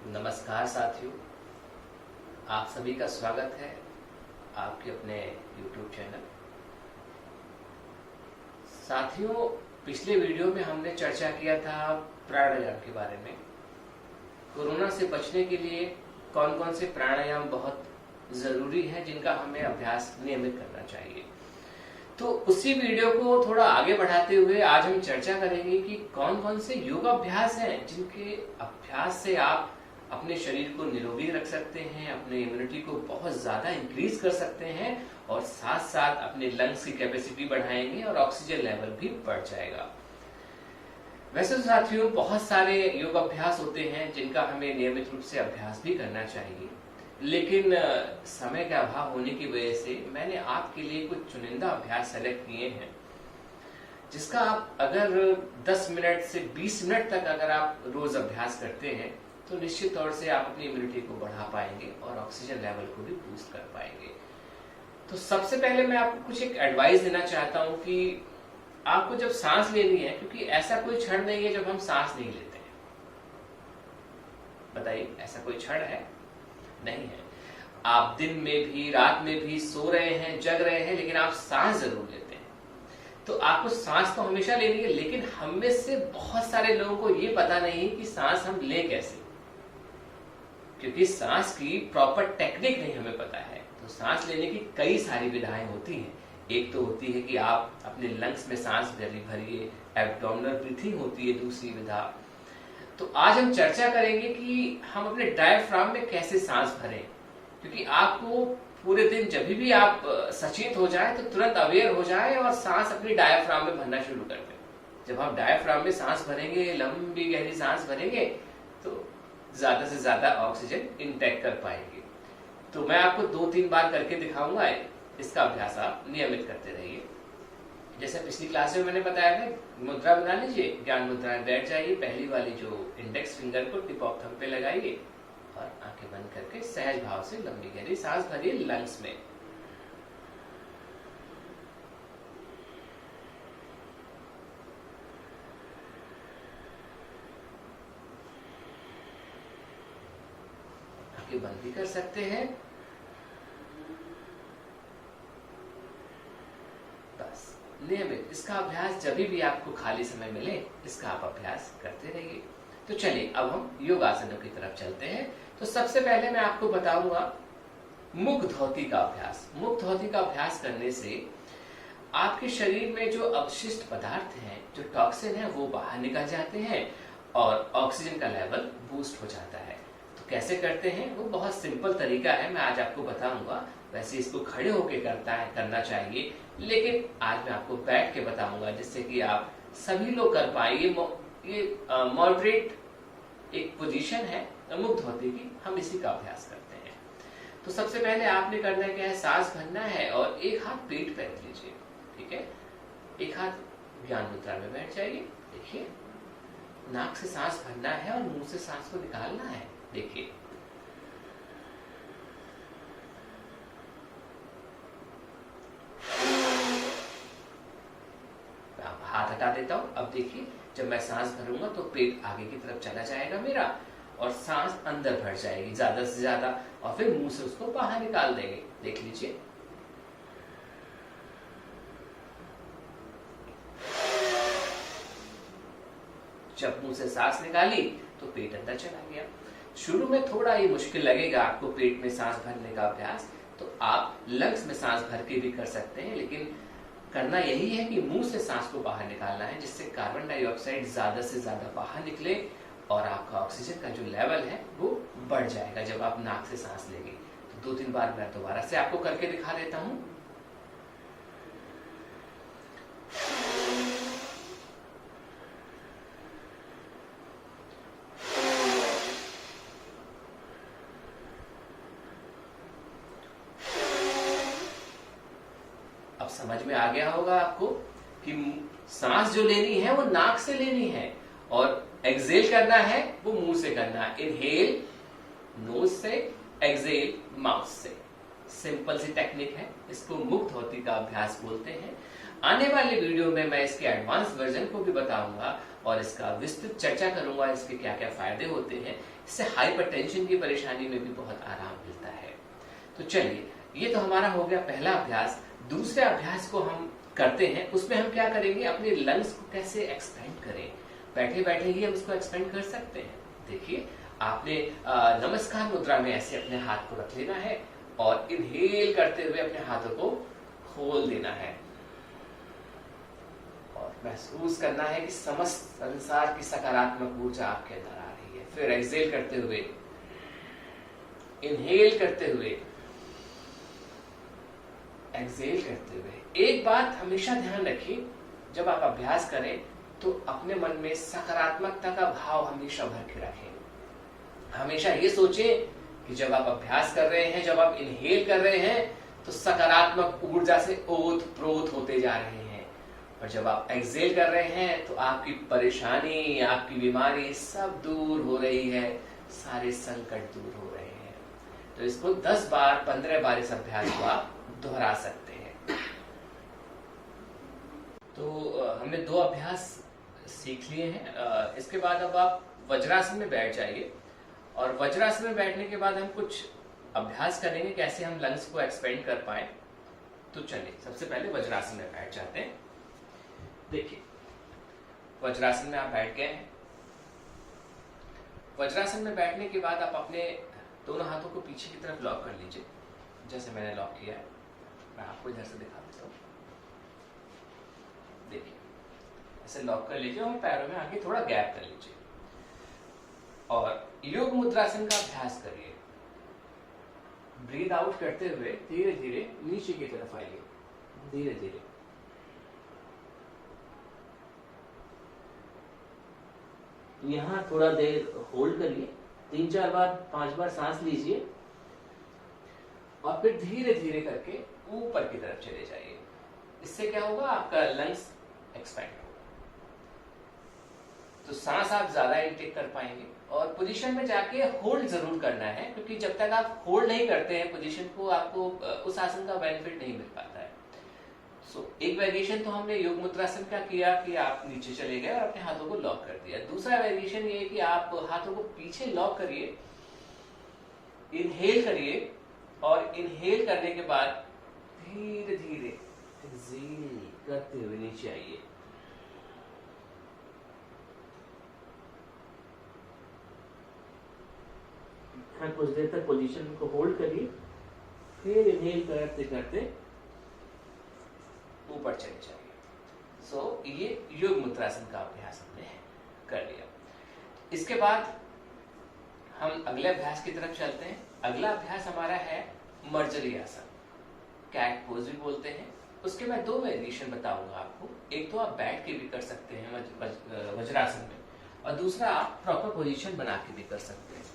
नमस्कार साथियों, आप सभी का स्वागत है आपके अपने YouTube चैनल। साथियों, पिछले वीडियो में हमने चर्चा किया था प्राणायाम के बारे में। कोरोना से बचने के लिए कौन कौन से प्राणायाम बहुत जरूरी है जिनका हमें अभ्यास नियमित करना चाहिए। तो उसी वीडियो को थोड़ा आगे बढ़ाते हुए आज हम चर्चा करेंगे कि कौन कौन से योगाभ्यास हैं जिनके अभ्यास से आप अपने शरीर को निरोगी रख सकते हैं, अपने इम्यूनिटी को बहुत ज्यादा इंक्रीज कर सकते हैं और साथ साथ अपने लंग्स की कैपेसिटी बढ़ाएंगे और ऑक्सीजन लेवल भी बढ़ जाएगा। वैसे तो साथियों बहुत सारे योगाभ्यास होते हैं जिनका हमें नियमित रूप से अभ्यास भी करना चाहिए, लेकिन समय का अभाव होने की वजह से मैंने आपके लिए कुछ चुनिंदा अभ्यास सेलेक्ट किए हैं जिसका आप अगर 10 मिनट से 20 मिनट तक अगर आप रोज अभ्यास करते हैं तो निश्चित तौर से आप अपनी इम्यूनिटी को बढ़ा पाएंगे और ऑक्सीजन लेवल को भी बूस्ट कर पाएंगे। तो सबसे पहले मैं आपको कुछ एक एडवाइस देना चाहता हूं कि आपको जब सांस लेनी है, क्योंकि ऐसा कोई क्षण नहीं है जब हम सांस नहीं लेते हैं। बताइए, ऐसा कोई क्षण है? नहीं है। आप दिन में भी रात में भी सो रहे हैं, जग रहे हैं, लेकिन आप सांस जरूर लेते हैं। तो आपको सांस तो हमेशा लेनी है, लेकिन हम में से बहुत सारे लोगों को ये पता नहीं कि सांस हम ले कैसे, क्योंकि सांस की प्रॉपर टेक्निक नहीं हमें पता है। तो सांस लेने की कई सारी विधाएं होती हैं। एक तो होती है कि आप अपने लंग्स में सांस भरिए, एब्डोमिनल ब्रीथिंग होती है दूसरी विधा। तो आज हम चर्चा करेंगे कि हम अपने डायफ्राम में कैसे सांस भरें, क्योंकि आपको पूरे दिन जब भी आप सचेत हो जाए तो तुरंत अवेयर हो जाए और सांस अपनी डायफ्राम में भरना शुरू कर दें। जब हम डायफ्राम में सांस भरेंगे, लंबी गहरी सांस भरेंगे, तो ज्यादा से ज्यादा ऑक्सीजन इनटेक कर पाएंगे। तो मैं आपको 2-3 बार करके दिखाऊंगा। इसका अभ्यास आप नियमित करते रहिए। जैसे पिछली क्लास में मैंने बताया था, मुद्रा बना लीजिए, ज्ञान मुद्रा में बैठ जाइए। पहली वाली जो इंडेक्स फिंगर को टिप ऑफ थंब पे लगाइए और आंखें बंद करके सहज भाव से लंबी गहरी सांस भरिए लंग्स में। आंखें बंद भी कर सकते हैं। बस नियमित इसका अभ्यास जब भी आपको खाली समय मिले, इसका आप अभ्यास करते रहिए। तो चलिए अब हम योगासनों की तरफ चलते हैं। तो सबसे पहले मैं आपको बताऊंगा मुख धोती का अभ्यास। मुख धोती का अभ्यास करने से आपके शरीर में जो अवशिष्ट पदार्थ हैं, जो टॉक्सिन है, वो बाहर निकल जाते हैं और ऑक्सीजन का लेवल बूस्ट हो जाता है। तो कैसे करते हैं? वो बहुत सिंपल तरीका है, मैं आज आपको बताऊंगा। वैसे इसको खड़े होके करना चाहिए, लेकिन आज मैं आपको बैठ के बताऊंगा जिससे कि आप सभी लोग कर पाए। ये मॉडरेट एक पोजीशन है मुख धोती की, हम इसी का अभ्यास करते हैं। तो सबसे पहले आपने करना क्या है, सांस भरना है और एक हाथ पेट पे रख लीजिए। ठीक है, एक हाथ ज्ञान मुद्रा में बैठ जाइए। देखिए, नाक से सांस भरना है और मुंह से सांस को निकालना है। देखिए, हाथ हटा देता हूं। अब देखिए, जब मैं सांस भरूंगा तो पेट आगे की तरफ चला जाएगा मेरा और सांस अंदर भर जाएगी ज्यादा से ज्यादा, और फिर मुंह से उसको बाहर निकाल देंगे। देख लीजिए, जब मुंह से सांस निकाली तो पेट अंदर चला गया। शुरू में थोड़ा ये मुश्किल लगेगा आपको पेट में सांस भरने का अभ्यास, तो आप लंग्स में सांस भर के भी कर सकते हैं, लेकिन करना यही है कि मुंह से सांस को बाहर निकालना है, जिससे कार्बन डाइऑक्साइड ज्यादा से ज्यादा बाहर निकले और आपका ऑक्सीजन का जो लेवल है वो बढ़ जाएगा जब आप नाक से सांस लेंगे। तो 2-3 बार मैं दोबारा से आपको करके दिखा देता हूं। अब समझ में आ गया होगा आपको कि सांस जो लेनी है वो नाक से लेनी है और एक्सेल करना है वो मुंह से करना है। इनहेल नोज से, एक्सेल माउथ से। सिंपल सी टेक्निक है, इसको मुख धोती का अभ्यास बोलते हैं। आने वाले वीडियो में मैं इसके एडवांस वर्जन को भी बताऊंगा और इसका विस्तृत चर्चा करूंगा, इसके क्या क्या फायदे होते हैं। इससे हाइपरटेंशन की परेशानी में भी बहुत आराम मिलता है। तो चलिए, ये तो हमारा हो गया पहला अभ्यास। दूसरे अभ्यास को हम करते हैं। उसमें हम क्या करेंगे, अपने लंग्स को कैसे एक्सपेंड करें। बैठे बैठे ही हम उसको एक्सपेंड कर सकते हैं। देखिए, आपने नमस्कार मुद्रा में ऐसे अपने हाथ को रख लेना है और इनहेल करते हुए अपने हाथों को खोल देना है और महसूस करना है कि समस्त संसार की सकारात्मक ऊर्जा आपके अंदर आ रही है। फिर एक्सहेल करते हुए, इनहेल करते हुए, एक्सहेल करते हुए। एक बात हमेशा ध्यान रखिए, जब आप अभ्यास करें तो अपने मन में सकारात्मकता का भाव हमेशा भर के रखें। हमेशा ये सोचें कि जब आप अभ्यास कर रहे हैं, जब आप इनहेल कर रहे हैं, तो सकारात्मक ऊर्जा से ओत प्रोत होते जा रहे हैं, और जब आप एक्सहेल कर रहे हैं तो आपकी परेशानी, आपकी बीमारी सब दूर हो रही है, सारे संकट दूर हो रहे हैं। तो इसको 10 बार 15 बार इस अभ्यास को आप दोहरा सकते हैं। तो हमने 2 अभ्यास सीख लिए हैं। इसके बाद अब आप वज्रासन में बैठ जाइए, और वज्रासन में बैठने के बाद हम कुछ अभ्यास करेंगे कैसे हम लंग्स को एक्सपेंड कर पाए। तो चलिए, सबसे पहले वज्रासन में बैठ जाते हैं। देखिए, वज्रासन में आप बैठ गए हैं। वज्रासन में बैठने के बाद आप अपने दोनों हाथों को पीछे की तरफ लॉक कर लीजिए, जैसे मैंने लॉक किया है। मैं आपको इधर से दिखा देता हूँ। देखिए, ऐसे लॉक कर लीजिए और पैरों में आगे थोड़ा गैप कर लीजिए और योग मुद्रासन का अभ्यास करिए। ब्रीद आउट करते हुए धीरे धीरे नीचे की तरफ आइए, धीरे धीरे। यहां थोड़ा देर होल्ड करिए, 3-4 बार 5 बार सांस लीजिए और फिर धीरे धीरे करके ऊपर की तरफ चले जाइए। इससे क्या होगा, आपका लंग्स एक्सपेंड होगा, तो सांस आप ज्यादा इनटेक कर पाएंगे। और पोजीशन में जाके होल्ड जरूर करना है, क्योंकि जब तक आप होल्ड नहीं करते हैं पोजीशन को, आपको उस आसन का बेनिफिट नहीं मिल पाता है। एक वेरिएशन तो हमने योग मुद्रासन का किया कि आप नीचे चले गए और अपने हाथों को लॉक कर दिया। दूसरा वेरिएशन ये है कि आप हाथों को पीछे लॉक करिए, इनहेल करिए और इनहेल करने के बाद धीरे धीरे एक्सहेल करते हुए नीचे आइए। कुछ देर तक पोजीशन को होल्ड करिए, फिर इनहेल करते करते ऊपर चले जाइए। ये योग मुद्रासन का अभ्यास हमने कर लिया। इसके बाद हम अगले अभ्यास की तरफ चलते हैं। अगला अभ्यास हमारा है मर्जरी आसन, कैट पोज भी बोलते हैं। उसके मैं 2 वेरिएशन बताऊंगा आपको। एक तो आप बैठ के भी कर सकते हैं वज्रासन में, और दूसरा आप प्रॉपर पोजीशन बना के भी कर सकते हैं।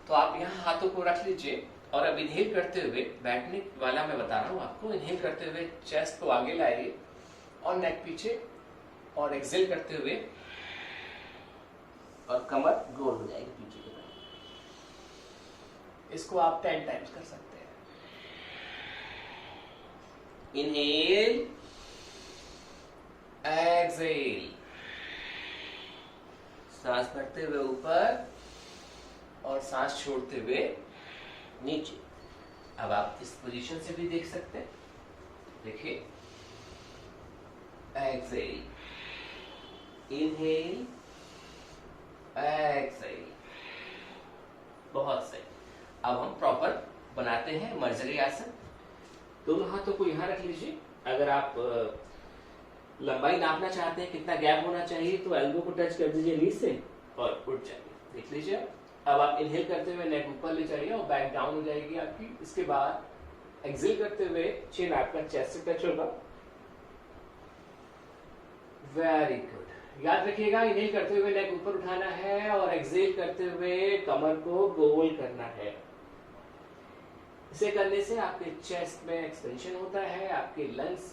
तो आप यहाँ हाथों को रख लीजिए और अब इनहेल करते हुए, बैठने वाला मैं बता रहा हूँ आपको, इनहेल करते हुए चेस्ट को आगे लाइए और नेक पीछे, और एक्सहेल करते हुए और कमर गोल हो जाएगी पीछे की तरफ। इसको आप 10 टाइम्स कर सकते हैं। इनहेल, एक्सहेल, सांस भरते हुए ऊपर और सांस छोड़ते हुए नीचे। अब आप इस पोजीशन से भी देख सकते हैं। देखिए, एक्सहेल, इनहेल, एक्सहेल। बहुत सही। अब हम प्रॉपर बनाते हैं मर्जरी आसन। दोनों हाथों को यहां रख लीजिए। अगर आप लंबाई नापना चाहते हैं, कितना गैप होना चाहिए, तो एल्बो को टच कर दीजिए नी से और उठ जाइए। देख लीजिए। अब आप इनहेल करते हुए नेक ऊपर ले जाइए और बैक डाउन हो जाएगी आपकी। इसके बाद एक्सहेल करते हुए चिन आपका चेस्ट से टच होगा। Very good. याद रखिएगा, इनहेल करते हुए नेक ऊपर उठाना है और एक्सहेल करते हुए कमर को गोल करना है। इसे करने से आपके चेस्ट में एक्सपेंशन होता है, आपके लंग्स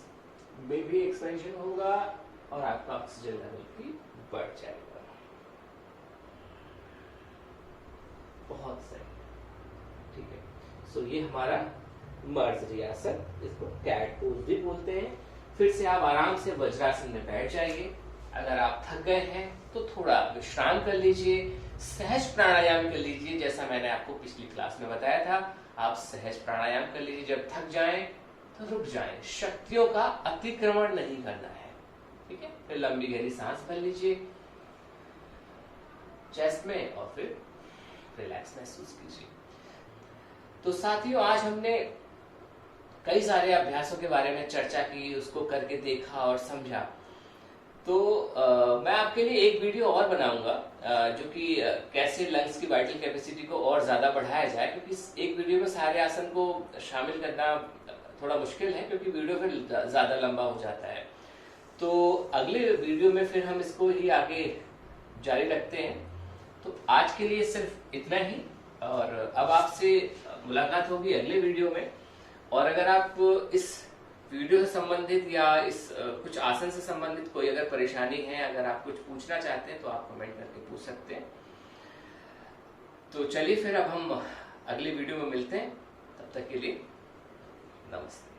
में भी एक्सपेंशन होगा और आपका ऑक्सीजन लेवल भी बढ़ जाएगा। बहुत सही, ठीक है। ये हमारा मर्जरी आसन, इसको कैट पोज भी बोलते हैं। फिर से आप आराम से वज्रासन में बैठ जाइए अगर आप थक गए हैं तो थोड़ा विश्राम कर लीजिए, सहज प्राणायाम कर लीजिए। जैसा मैंने आपको पिछली क्लास में बताया था, आप सहज प्राणायाम कर लीजिए। जब थक जाएं तो रुक जाएं, शक्तियों का अतिक्रमण नहीं करना है, ठीक है। फिर लंबी गहरी सांस भर लीजिए चेस्ट में और फिर रिलैक्स महसूस कीजिए। तो साथियों, आज हमने कई सारे अभ्यासों के बारे में चर्चा की, उसको करके देखा और समझा। तो मैं आपके लिए एक वीडियो और बनाऊंगा जो कि कैसे लंग्स की वाइटल कैपेसिटी को और ज्यादा बढ़ाया जाए, क्योंकि एक वीडियो में सारे आसन को शामिल करना थोड़ा मुश्किल है, क्योंकि वीडियो फिर ज्यादा लंबा हो जाता है। तो अगले वीडियो में फिर हम इसको ही आगे जारी रखते हैं। तो आज के लिए सिर्फ इतना ही, और अब आपसे मुलाकात होगी अगले वीडियो में। और अगर आप इस वीडियो से संबंधित या इस कुछ आसन से संबंधित कोई अगर परेशानी है, अगर आप कुछ पूछना चाहते हैं तो आप कमेंट करके पूछ सकते हैं। तो चलिए फिर अब हम अगले वीडियो में मिलते हैं, तब तक के लिए नमस्ते।